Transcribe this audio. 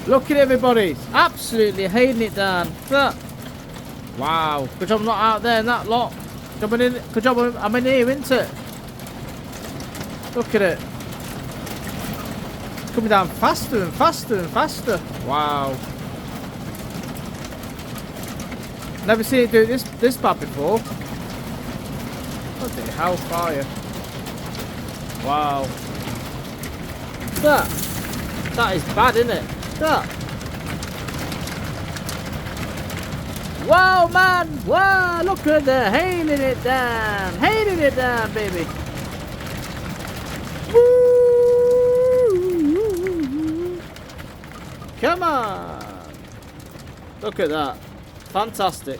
Look at everybody. Absolutely hailing it down. Look. Wow. Good job I'm not out there in that lot. Good job I'm in here, isn't it? Look at it. It's coming down faster and faster and faster. Wow. Never seen it do this bad before. Bloody hellfire. Wow. That is bad, isn't it? That. Wow, man. Wow, look at the hailing it down. Hailing it down, baby. Woo! Come on. Look at that. Fantastic.